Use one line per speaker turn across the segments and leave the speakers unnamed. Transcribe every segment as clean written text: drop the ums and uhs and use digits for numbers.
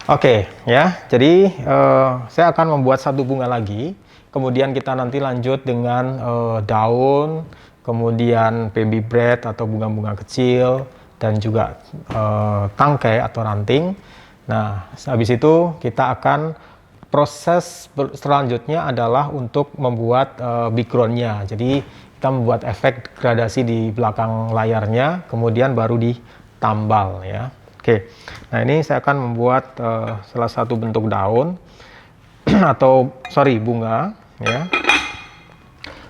Oke, ya. Jadi saya akan membuat satu bunga lagi. Kemudian kita nanti lanjut dengan daun, kemudian baby bread atau bunga-bunga kecil, dan juga tangkai atau ranting. Nah, habis itu kita akan proses selanjutnya adalah untuk membuat backgroundnya. Jadi kita membuat efek gradasi di belakang layarnya, kemudian baru ditambal ya. Oke, nah ini saya akan membuat salah satu bentuk daun atau bunga ya.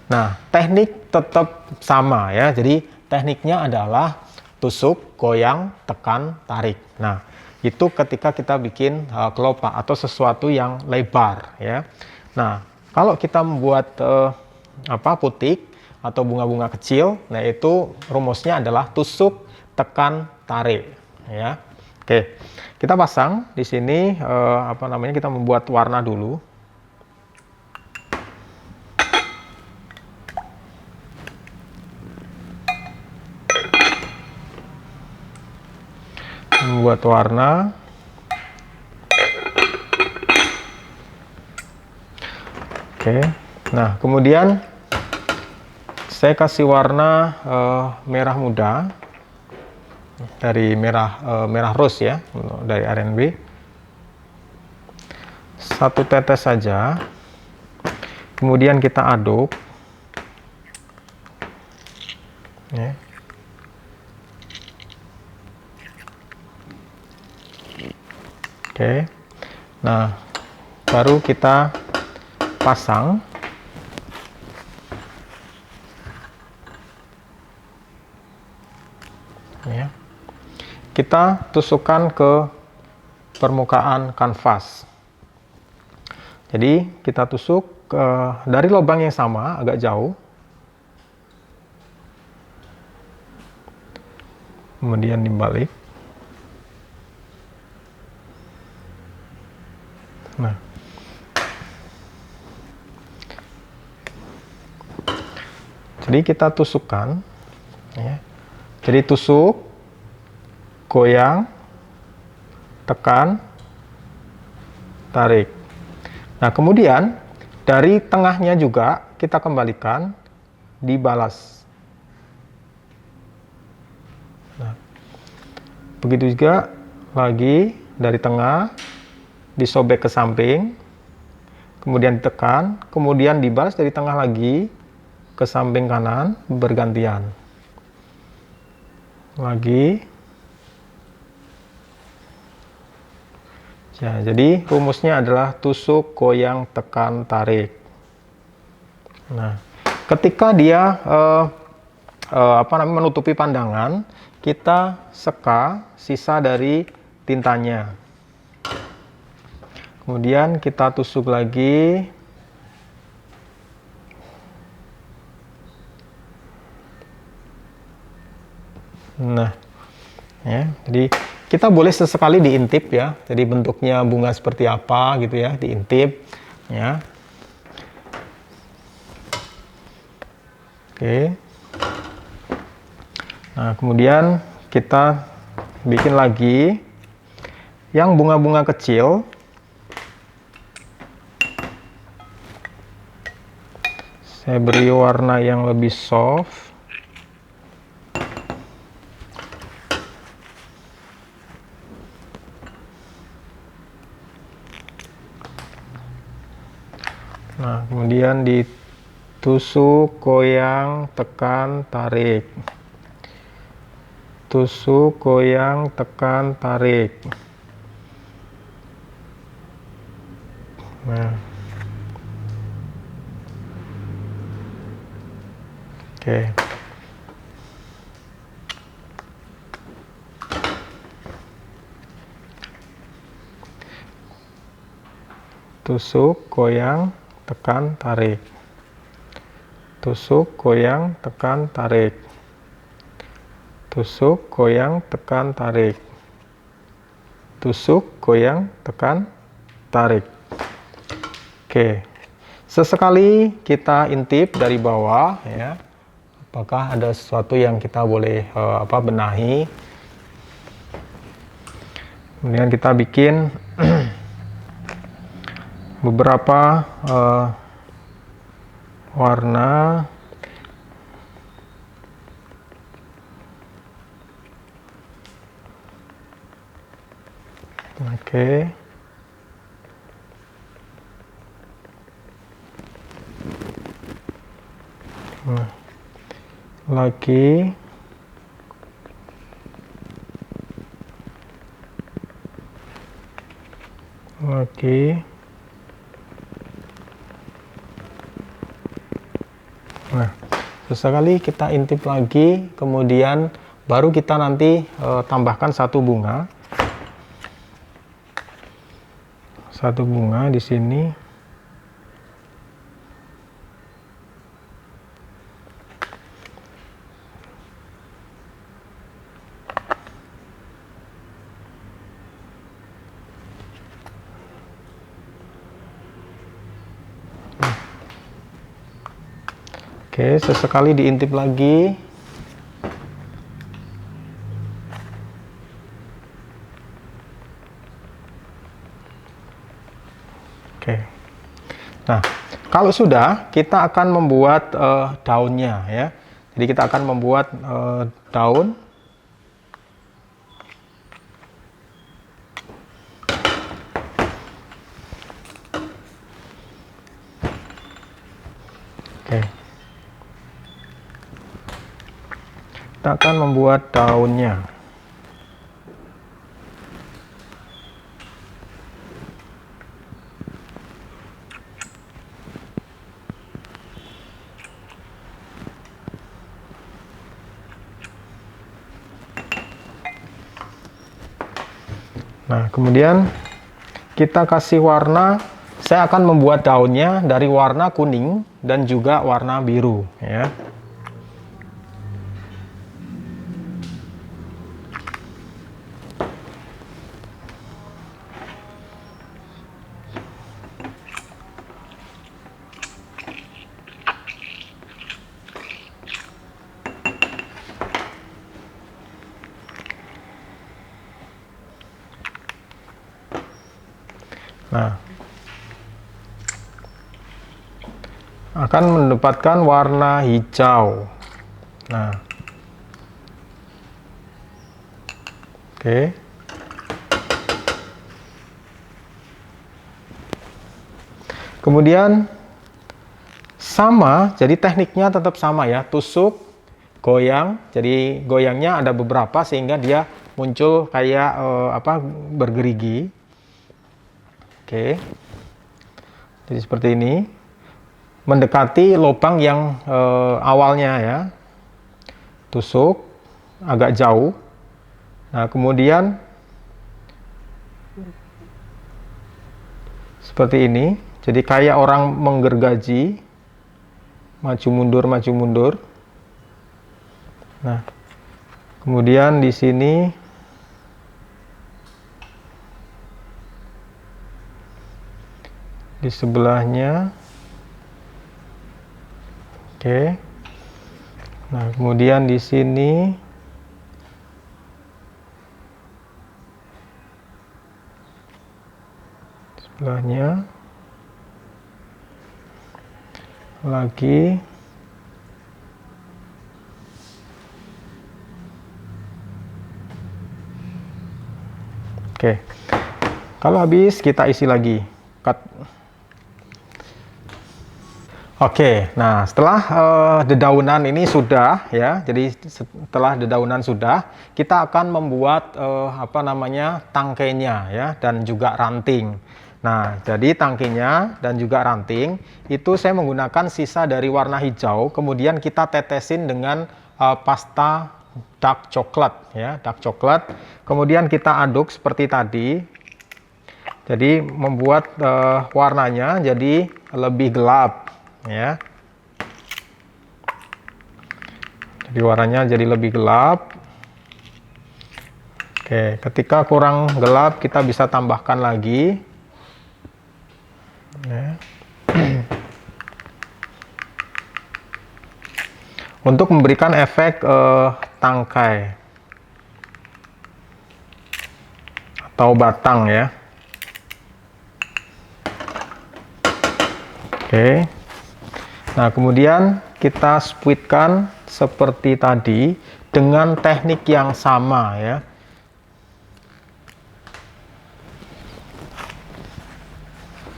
Nah, teknik tetap sama ya. Jadi tekniknya adalah tusuk, goyang, tekan, tarik. Nah, itu ketika kita bikin kelopak atau sesuatu yang lebar ya. Nah, kalau kita membuat putik atau bunga-bunga kecil, nah itu rumusnya adalah tusuk, tekan, tarik ya. Oke, kita pasang di sini kita membuat warna dulu. Membuat warna. Oke, nah kemudian saya kasih warna merah muda dari merah rose ya, dari R&B. Satu tetes saja. Kemudian kita aduk. Ya. Oke. Nah, baru kita pasang. Ya. Kita tusukkan ke permukaan kanvas. Jadi kita tusuk dari lubang yang sama, agak jauh. Kemudian dibalik. Nah, jadi kita tusukkan. Ya. Jadi tusuk, goyang, tekan, tarik. Nah, kemudian dari tengahnya juga kita kembalikan, dibalas. Nah, begitu juga lagi dari tengah, disobek ke samping, kemudian ditekan, kemudian dibalas dari tengah lagi ke samping kanan, bergantian. Lagi. Ya, jadi rumusnya adalah tusuk, goyang, tekan, tarik. Nah, ketika dia menutupi pandangan, kita seka sisa dari tintanya. Kemudian kita tusuk lagi. Nah, ya, jadi kita boleh sesekali diintip ya. Jadi bentuknya bunga seperti apa gitu ya, diintip ya. Oke. Nah, kemudian kita bikin lagi yang bunga-bunga kecil. Saya beri warna yang lebih soft. Nah, kemudian ditusuk, goyang, tekan, tarik. Tusuk, goyang, tekan, tarik. Nah. Oke. Tusuk, goyang, tekan, tarik. Tusuk, goyang, tekan, tarik. Tusuk, goyang, tekan, tarik. Tusuk, goyang, tekan, tarik. Oke. Sesekali kita intip dari bawah ya. Apakah ada sesuatu yang kita boleh benahi. Kemudian kita bikin beberapa warna. Oke. Nah, lagi. Nah, sesekali kita intip lagi, kemudian baru kita nanti tambahkan satu bunga di sini. Oke, sesekali diintip lagi. Oke. Nah, kalau sudah, kita akan membuat daunnya ya. Jadi kita akan membuat daun. Oke. Kita akan membuat daunnya. Nah, kemudian kita kasih warna. Saya akan membuat daunnya dari warna kuning dan juga warna biru ya. Nah, akan mendapatkan warna hijau. Nah, oke. Kemudian sama, jadi tekniknya tetap sama ya, tusuk, goyang. Jadi goyangnya ada beberapa sehingga dia muncul kayak bergerigi. Oke, jadi seperti ini, mendekati lubang yang awalnya ya, tusuk agak jauh. Nah, kemudian seperti ini, jadi kayak orang menggergaji, maju mundur. Nah, kemudian di sini di sebelahnya. Oke. Nah, kemudian di sini sebelahnya lagi. Oke. Kalau habis kita isi lagi. Cut. Oke, nah setelah dedaunan ini sudah ya, jadi setelah dedaunan sudah, kita akan membuat tangkainya ya dan juga ranting. Nah, jadi tangkainya dan juga ranting itu saya menggunakan sisa dari warna hijau, kemudian kita tetesin dengan pasta dark coklat ya, dark coklat. Kemudian kita aduk seperti tadi. Jadi membuat warnanya jadi lebih gelap. Ya, jadi warnanya jadi lebih gelap. Oke, ketika kurang gelap kita bisa tambahkan lagi ya. Untuk memberikan efek tangkai atau batang ya. Oke. Nah, kemudian kita spuitkan seperti tadi dengan teknik yang sama ya.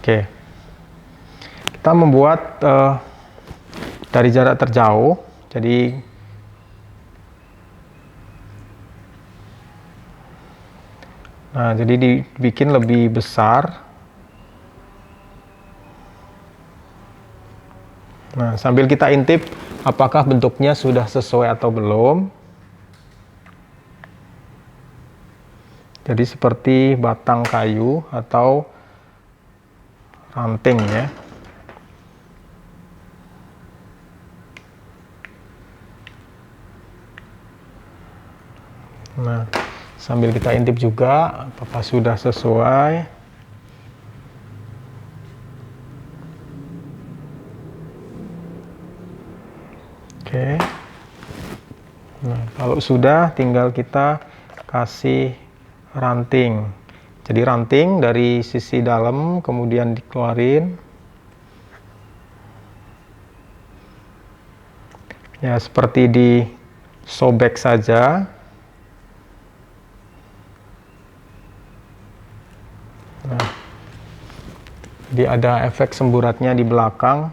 Oke. Kita membuat dari jarak terjauh. Jadi dibikin lebih besar. Nah, sambil kita intip apakah bentuknya sudah sesuai atau belum. Jadi seperti batang kayu atau ranting ya. Nah, sambil kita intip juga apakah sudah sesuai. Oke. Nah, kalau sudah tinggal kita kasih ranting. Jadi ranting dari sisi dalam kemudian dikeluarin. Ya, seperti disobek saja. Nah, jadi ada efek semburatnya di belakang.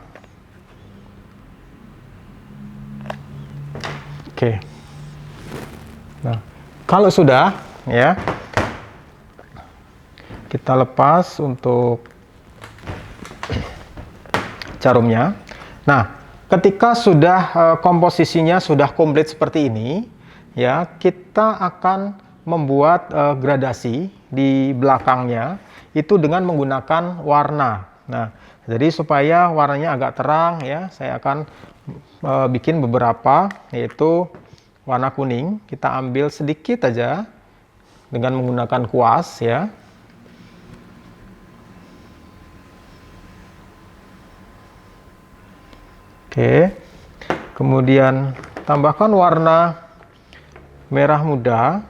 Oke. Nah, kalau sudah ya, kita lepas untuk jarumnya. Nah, ketika sudah komposisinya sudah komplit seperti ini, ya, kita akan membuat gradasi di belakangnya itu dengan menggunakan warna. Nah, jadi supaya warnanya agak terang ya, saya akan bikin beberapa, yaitu warna kuning. Kita ambil sedikit aja dengan menggunakan kuas ya. Oke, kemudian tambahkan warna merah muda.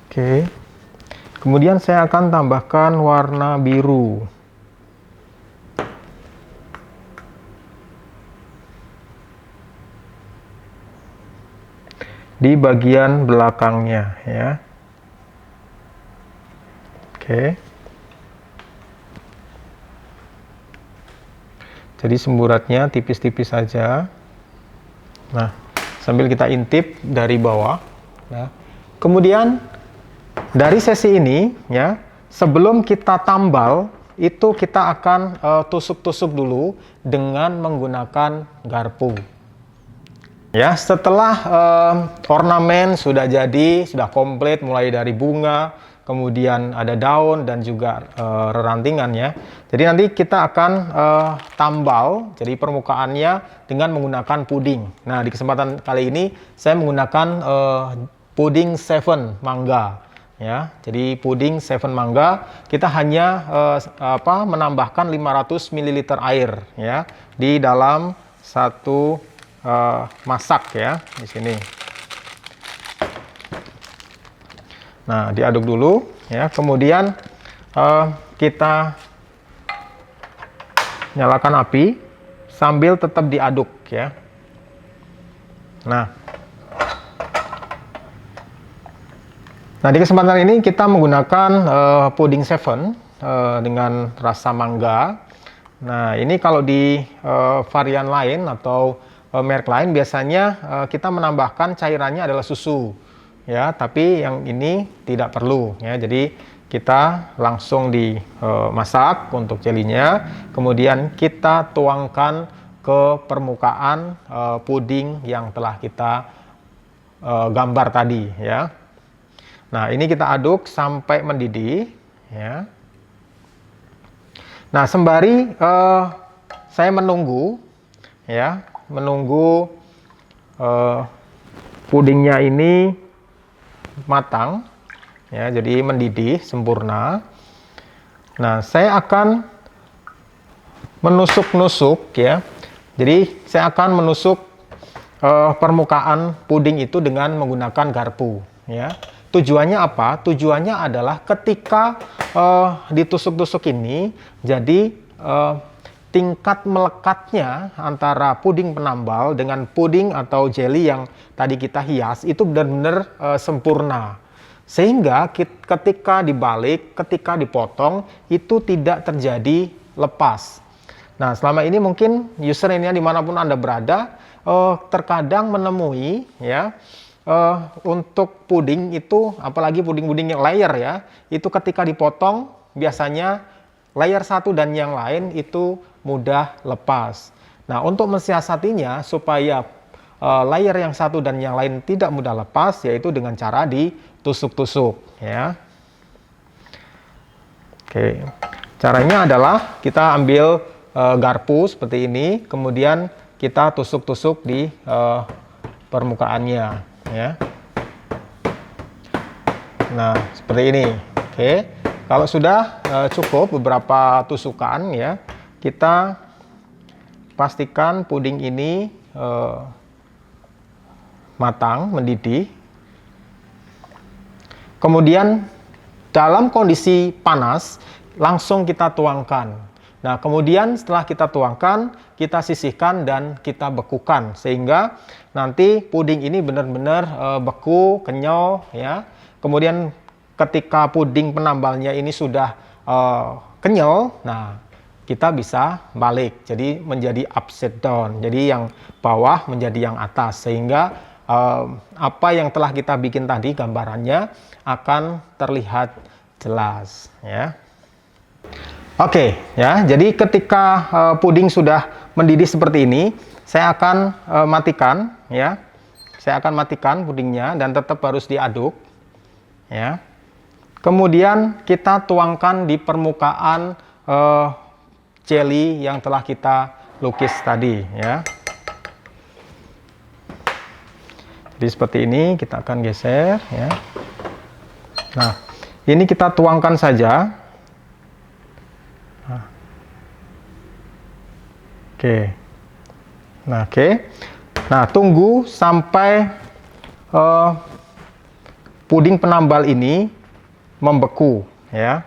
Oke, kemudian saya akan tambahkan warna biru. Di bagian belakangnya ya. Oke. Jadi semburatnya tipis-tipis saja. Nah, sambil kita intip dari bawah. Nah, kemudian dari sesi ini ya, sebelum kita tambal itu kita akan tusuk-tusuk dulu dengan menggunakan garpu. Ya, setelah ornamen sudah jadi, sudah komplit mulai dari bunga, kemudian ada daun dan juga rerantingan ya. Jadi nanti kita akan tambal, jadi permukaannya dengan menggunakan puding. Nah, di kesempatan kali ini saya menggunakan puding 7 mangga. Ya, jadi puding 7 mangga kita hanya menambahkan 500 ml air ya di dalam satu masak ya di sini. Nah, diaduk dulu ya, kemudian kita nyalakan api sambil tetap diaduk ya. Nah, di kesempatan ini kita menggunakan puding 7 dengan rasa mangga. Nah, ini kalau di varian lain atau merek lain biasanya kita menambahkan cairannya adalah susu ya, tapi yang ini tidak perlu ya. Jadi kita langsung dimasak untuk jelinya, kemudian kita tuangkan ke permukaan puding yang telah kita gambar tadi ya. Nah, ini kita aduk sampai mendidih ya. Nah, sembari saya menunggu ya, pudingnya ini matang ya, jadi mendidih sempurna. Nah, saya akan menusuk-nusuk ya. Jadi saya akan menusuk permukaan puding itu dengan menggunakan garpu ya. Tujuannya apa? Tujuannya adalah ketika ditusuk-tusuk ini, jadi tingkat melekatnya antara puding penambal dengan puding atau jelly yang tadi kita hias itu benar-benar sempurna. Sehingga ketika dibalik, ketika dipotong, itu tidak terjadi lepas. Nah, selama ini mungkin user ini dimanapun Anda berada, terkadang menemui ya, untuk puding itu, apalagi puding-puding yang layer ya, itu ketika dipotong biasanya layer satu dan yang lain itu mudah lepas. Nah, untuk mensiasatinya supaya layer yang satu dan yang lain tidak mudah lepas, yaitu dengan cara ditusuk-tusuk ya. Oke, caranya adalah kita ambil garpu seperti ini, kemudian kita tusuk-tusuk di permukaannya ya. Nah, seperti ini. Oke, kalau sudah cukup beberapa tusukan ya, kita pastikan puding ini matang, mendidih. Kemudian dalam kondisi panas langsung kita tuangkan. Nah, kemudian setelah kita tuangkan, kita sisihkan dan kita bekukan sehingga nanti puding ini benar-benar beku, kenyal ya. Kemudian ketika puding penambalnya ini sudah kenyal, nah kita bisa balik, jadi menjadi upside down. Jadi yang bawah menjadi yang atas sehingga apa yang telah kita bikin tadi gambarannya akan terlihat jelas ya. Oke ya, jadi ketika puding sudah mendidih seperti ini, saya akan matikan ya. Saya akan matikan pudingnya dan tetap harus diaduk ya. Kemudian kita tuangkan di permukaan jelly yang telah kita lukis tadi ya. Jadi seperti ini kita akan geser ya. Nah, ini kita tuangkan saja. Nah. Oke. Nah, oke. Nah, tunggu sampai puding penambal ini membeku ya.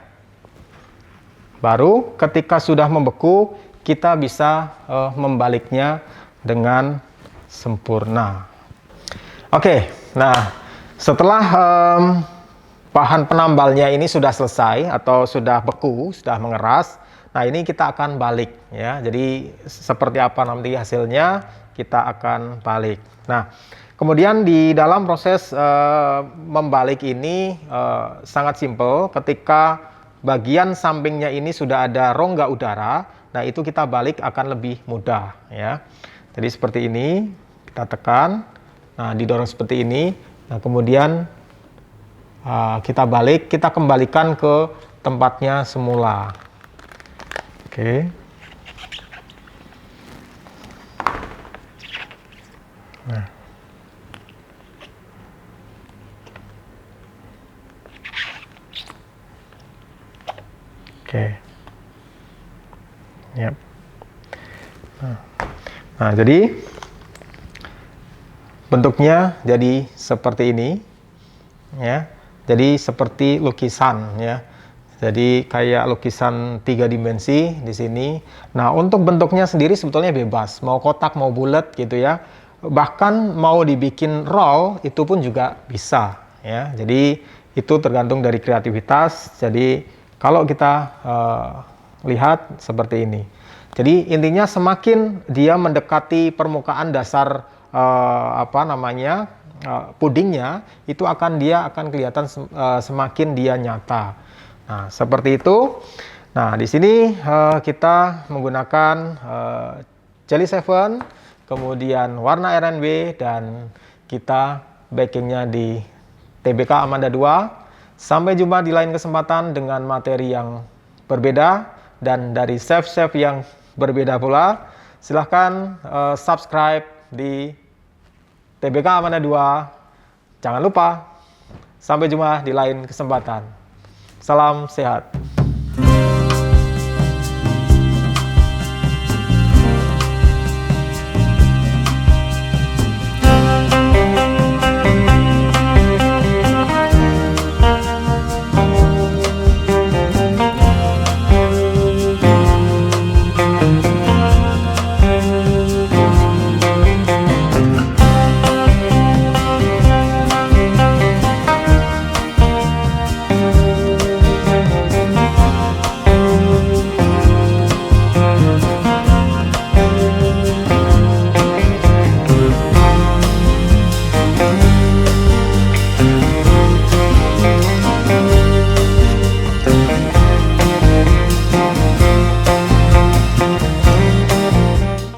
Baru ketika sudah membeku, kita bisa membaliknya dengan sempurna. Oke, nah setelah bahan penambalnya ini sudah selesai atau sudah beku, sudah mengeras, nah ini kita akan balik ya. Jadi seperti apa nanti hasilnya kita akan balik. Nah, kemudian di dalam proses membalik ini sangat simpel. Ketika bagian sampingnya ini sudah ada rongga udara, nah itu kita balik akan lebih mudah ya. Jadi seperti ini kita tekan. Nah, didorong seperti ini. Nah, kemudian kita balik, kita kembalikan ke tempatnya semula. Oke. Nah. Oke. Yap. Nah, jadi bentuknya jadi seperti ini ya. Jadi seperti lukisan ya. Jadi kayak lukisan 3 dimensi di sini. Nah, untuk bentuknya sendiri sebetulnya bebas, mau kotak mau bulat gitu ya. Bahkan mau dibikin roll itu pun juga bisa ya. Jadi itu tergantung dari kreativitas. Jadi kalau kita lihat seperti ini. Jadi intinya semakin dia mendekati permukaan dasar pudingnya, itu dia akan kelihatan semakin dia nyata. Nah, seperti itu. Nah, di sini kita menggunakan Jelly 7, kemudian warna RNB, dan kita backingnya di TBK Amanda 2. Sampai jumpa di lain kesempatan dengan materi yang berbeda dan dari chef-chef yang berbeda pula. Silahkan subscribe di TBK Amanda 2. Jangan lupa, sampai jumpa di lain kesempatan. Salam sehat.